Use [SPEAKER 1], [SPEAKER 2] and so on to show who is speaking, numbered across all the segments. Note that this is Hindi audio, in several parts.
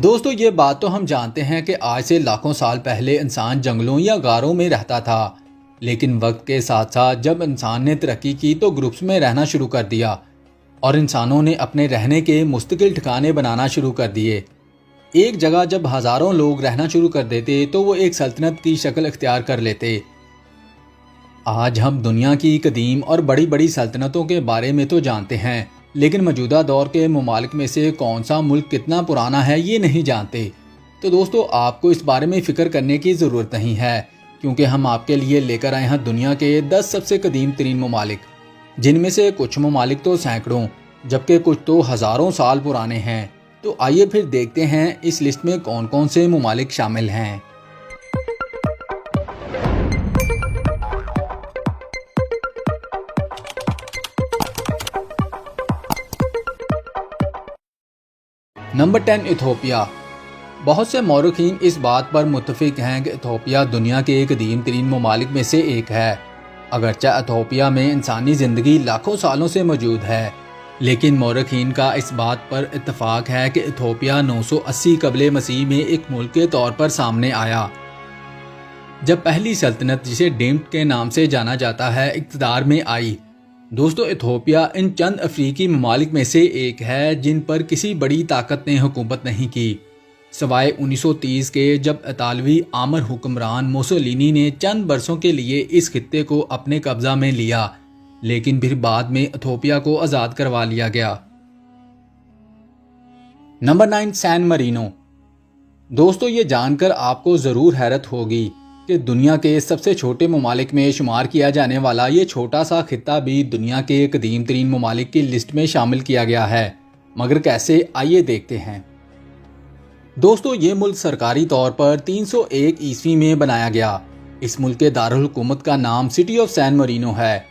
[SPEAKER 1] दोस्तों ये बात तो हम जानते हैं कि आज से लाखों साल पहले इंसान जंगलों या गारों में रहता था। लेकिन वक्त के साथ साथ जब इंसान ने तरक्की की तो ग्रुप्स में रहना शुरू कर दिया और इंसानों ने अपने रहने के मुस्तकिल ठिकाने बनाना शुरू कर दिए। एक जगह जब हज़ारों लोग रहना शुरू कर देते तो वो एक सल्तनत की शक्ल इख्तियार कर लेते। आज हम दुनिया की कदीम और बड़ी बड़ी सल्तनतों के बारे में तो जानते हैं, लेकिन मौजूदा दौर के ममालिक में से कौन सा मुल्क कितना पुराना है ये नहीं जानते। तो दोस्तों आपको इस बारे में फ़िक्र करने की ज़रूरत नहीं है, क्योंकि हम आपके लिए लेकर आए हैं दुनिया के 10 सबसे कदीम तरीन ममालिक, जिनमें से कुछ ममालिक तो सैकड़ों जबकि कुछ तो हज़ारों साल पुराने हैं। तो आइए फिर देखते हैं इस लिस्ट में कौन कौन से ममालिक शामिल हैं। Number 10 Ethiopia. बहुत से मौरखीन इस बात पर मुत्तफिक हैं कि इथोपिया दुनिया के कदीम तरीन ममालिक में से एक है। अगरचे इथोपिया में इंसानी ज़िंदगी लाखों सालों से मौजूद है, लेकिन मौरखीन का इस बात पर इत्तफाक है कि इथोपिया 980 कबले मसीह में एक मुल्क के तौर पर सामने आया, जब पहली सल्तनत जिसे डेम्ट के नाम से जाना जाता है इक़्तिदार में आई। दोस्तों इथोपिया इन चंद अफ्रीकी ममालिक में से एक है जिन पर किसी बड़ी ताकत ने हुकूमत नहीं की, सवाए 1930 के जब इतालवी आमर हुक्मरान मुसोलिनी ने चंद बरसों के लिए इस खित्ते को अपने कब्जा में लिया, लेकिन फिर बाद में इथोपिया को आज़ाद करवा लिया गया। Number 9 San Marino. दोस्तों ये जानकर आपको ज़रूर हैरत होगी कि दुनिया के सबसे छोटे ममालिक में शुमार किया जाने वाला ये छोटा सा खित्ता भी दुनिया के कदीम तरीन ममालिक की लिस्ट में शामिल किया गया है। मगर कैसे, आइए देखते हैं। दोस्तों ये मुल्क सरकारी तौर पर 301 ईस्वी में बनाया गया। इस मुल्क के दारुल हुकूमत का नाम सिटी ऑफ सैन मरीनो है,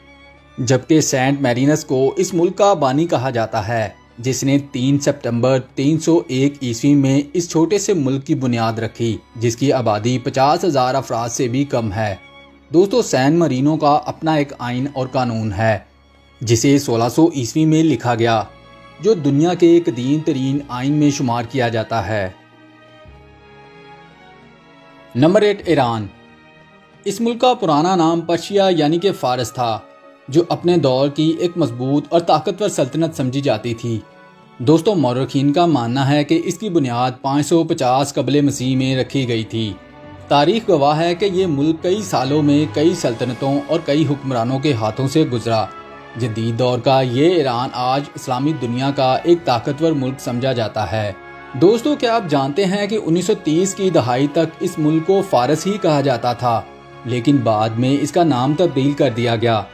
[SPEAKER 1] जबकि सेंट मैरिनस को इस मुल्क का बानी कहा जाता है, जिसने 3 सितंबर 301 ईस्वी में इस छोटे से मुल्क की बुनियाद रखी, जिसकी आबादी 50,000 अफराद से भी कम है। दोस्तों सैन मरीनो का अपना एक आइन और कानून है, जिसे 1600 ईस्वी में लिखा गया, जो दुनिया के कदीम तरीन आइन में शुमार किया जाता है। Number 8 Iran. इस मुल्क का पुराना नाम पर्शिया यानी कि फारस था, जो अपने दौर की एक मजबूत और ताकतवर सल्तनत समझी जाती थी। दोस्तों मौरखीन का मानना है कि इसकी बुनियाद 550 कबले मसीह में रखी गई थी। तारीख गवाह है कि ये मुल्क कई सालों में कई सल्तनतों और कई हुक्मरानों के हाथों से गुजरा। जदीद दौर का ये ईरान आज इस्लामी दुनिया का एक ताकतवर मुल्क समझा जाता है। दोस्तों क्या आप जानते हैं कि 1930 की दहाई तक इस मुल्क को फारस ही कहा जाता था, लेकिन बाद में इसका नाम तब्दील कर दिया गया।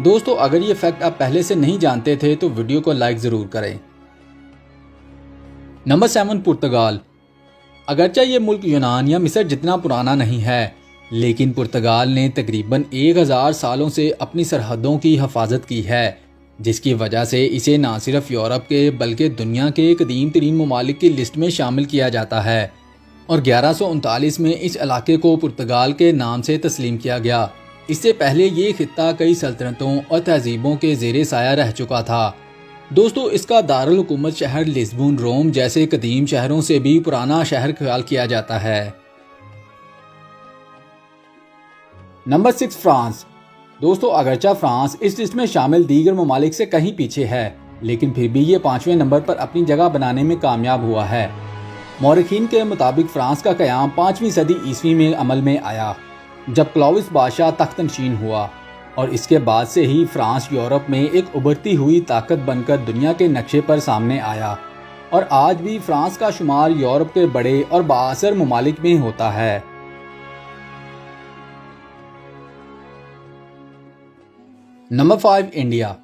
[SPEAKER 1] दोस्तों अगर ये फैक्ट आप पहले से नहीं जानते थे तो वीडियो को लाइक ज़रूर करें। नंबर 7 पुर्तगाल। अगरचे ये मुल्क यूनान या मिस्र जितना पुराना नहीं है, लेकिन पुर्तगाल ने तकरीबन 1000 सालों से अपनी सरहदों की हिफाजत की है, जिसकी वजह से इसे ना सिर्फ यूरोप के बल्कि दुनिया के कदीम तरीन ममालिक की लिस्ट में शामिल किया जाता है। और 1139 में इस इलाके को पुर्तगाल के नाम से तस्लीम किया गया। इससे पहले ये खित्ता कई सल्तनतों और तहजीबों के ज़ेरे साया रह चुका था। दोस्तों इसका दारुल हुकूमत शहर लिस्बन, रोम जैसे कदीम शहरों से भी पुराना शहर ख्याल किया जाता है। Number 6 France. दोस्तों अगरचे फ्रांस इस लिस्ट में शामिल दीगर ममालिक से कहीं पीछे है, लेकिन फिर भी ये 5वें नंबर पर अपनी जगह बनाने में कामयाब हुआ है। मौरखीन के मुताबिक फ्रांस का क़याम 5वीं सदी ईस्वी में अमल में आया, जब क्लोविस बादशाह तख्त नशीन हुआ, और इसके बाद से ही फ्रांस यूरोप में एक उभरती हुई ताकत बनकर दुनिया के नक्शे पर सामने आया। और आज भी फ्रांस का शुमार यूरोप के बड़े और बाअसर ममालिक में होता है। Number 5 India.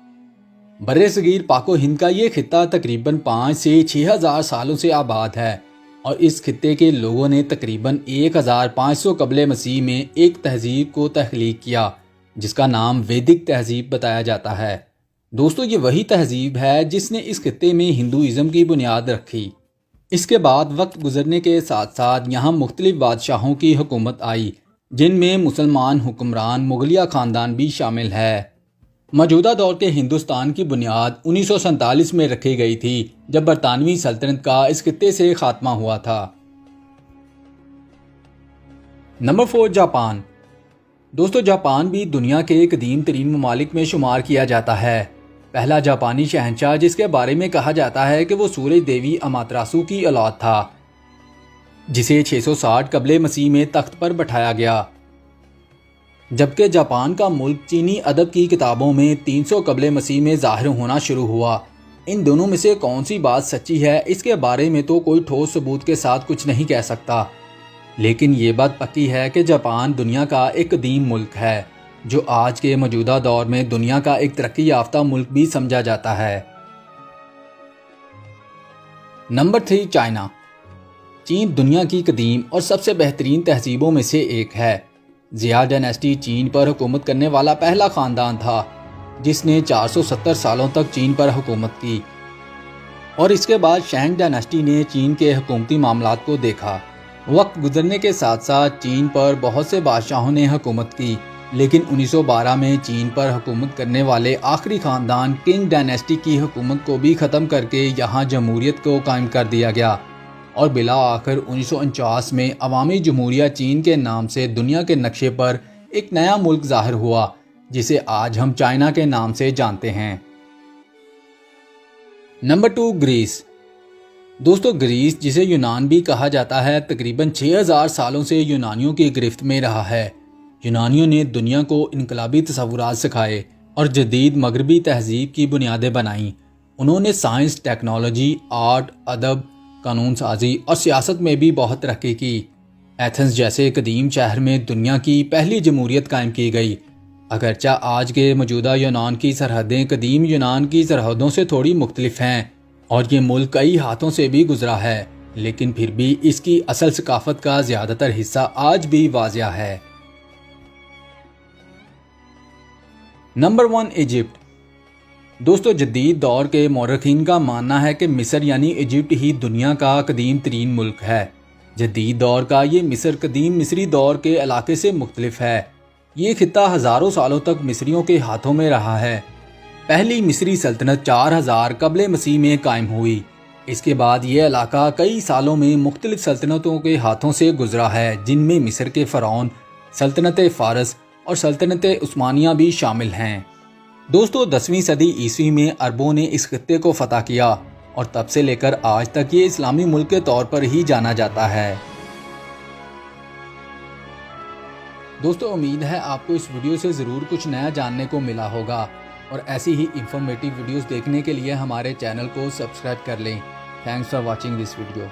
[SPEAKER 1] बर्रे सगीर पाको हिंद का ये खित्ता तकरीबन 5 से 6000 सालों से आबाद है, और इस खित्ते के लोगों ने तकरीबन 1500 कबले मसीह में एक तहजीब को तख्लीक किया, जिसका नाम वैदिक तहजीब बताया जाता है। दोस्तों ये वही तहजीब है जिसने इस खित्ते में हिंदुइज़्म की बुनियाद रखी। इसके बाद वक्त गुजरने के साथ साथ यहाँ मुख्तलिफ बादशाहों की हुकूमत आई, जिनमें मुसलमान हुक्मरान मुगलिया ख़ानदान भी शामिल है। मौजूदा दौर के हिंदुस्तान की बुनियाद 1947 में रखी गई थी, जब बरतानवी सल्तनत का इस खित्ते से खात्मा हुआ था। Number 4, Japan. दोस्तों, जापान भी दुनिया के कदीम तरीन ममालिक में शुमार किया जाता है। पहला जापानी शहंशाह जिसके बारे में कहा जाता है कि वो सूरज देवी अमातरासु की औलाद था, जिसे 660 कबले मसीह में तख्त पर बैठाया गया। जबकि जापान का मुल्क चीनी अदब की किताबों में 300 कबले मसीह में ज़ाहिर होना शुरू हुआ। इन दोनों में से कौन सी बात सच्ची है, इसके बारे में तो कोई ठोस सबूत के साथ कुछ नहीं कह सकता, लेकिन ये बात पक्की है कि जापान दुनिया का एक कदीम मुल्क है, जो आज के मौजूदा दौर में दुनिया का एक तरक्की याफ्ता मुल्क भी समझा जाता है। Number 3, China. चीन दुनिया की कदीम और सबसे बेहतरीन तहजीबों में से एक है। जिया डायनेस्टी चीन पर हुकूमत करने वाला पहला ख़ानदान था, जिसने 470 सालों तक चीन पर हुकूमत की, और इसके बाद शेंग डायनेस्टी ने चीन के हुकूमती मामलात को देखा। वक्त गुजरने के साथ साथ चीन पर बहुत से बादशाहों ने हुकूमत की, लेकिन 1912 में चीन पर हुकूमत करने वाले आखिरी ख़ानदान किंग डायनेस्टी की हुकूमत को भी ख़त्म करके यहाँ जमहूरियत को कायम कर दिया गया, और बिला आखिर 1949 में अवामी जमहूरिया चीन के नाम से दुनिया के नक्शे पर एक नया मुल्क ज़ाहिर हुआ, जिसे आज हम चाइना के नाम से जानते हैं। Number 2, Greece. दोस्तों, ग्रीस जिसे यूनान भी कहा जाता है, तकरीबन 6000 सालों से यूनानियों की गिरफ्त में रहा है। यूनानियों ने दुनिया को इनकलाबी तसव्वुरात सिखाए और जदीद मगरबी तहजीब की बुनियादें बनाईं। उन्होंने साइंस, टेक्नोलॉजी, आर्ट, अदब, कानून साजी और सियासत में भी बहुत तरक्की की। एथेंस जैसे कदीम शहर में दुनिया की पहली जमहूरियत कायम की गई। अगरचा आज के मौजूदा यूनान की सरहदें कदीम यूनान की सरहदों से थोड़ी मुख्तलिफ हैं और ये मुल्क कई हाथों से भी गुजरा है, लेकिन फिर भी इसकी असल सकाफत का ज़्यादातर हिस्सा आज भी वाजिया है। Number 1, Egypt. दोस्तों, जदीद दौर के मौरखीन का मानना है कि मिस्र यानी इजिप्ट ही दुनिया का कदीम तरीन मुल्क है। जदीद दौर का ये मिस्र कदीम मिस्री दौर के इलाके से मुख्तलिफ है। ये खित्ता हज़ारों सालों तक मिस्रियों के हाथों में रहा है। पहली मिस्री सल्तनत 4000 कबले मसीह में कायम हुई। इसके बाद ये इलाका कई सालों में मुख्तलिफ सल्तनतों के हाथों से गुजरा है, जिनमें मिस्र के फ़रौन, सल्तनत फ़ारस और सल्तनत उस्मानिया भी शामिल हैं। दोस्तों, 10वीं सदी ईस्वी में अरबों ने इस खित्ते को फतह किया और तब से लेकर आज तक ये इस्लामी मुल्क के तौर पर ही जाना जाता है। दोस्तों, उम्मीद है आपको इस वीडियो से ज़रूर कुछ नया जानने को मिला होगा, और ऐसी ही इंफॉर्मेटिव वीडियोस देखने के लिए हमारे चैनल को सब्सक्राइब कर लें। Thanks for watching this video.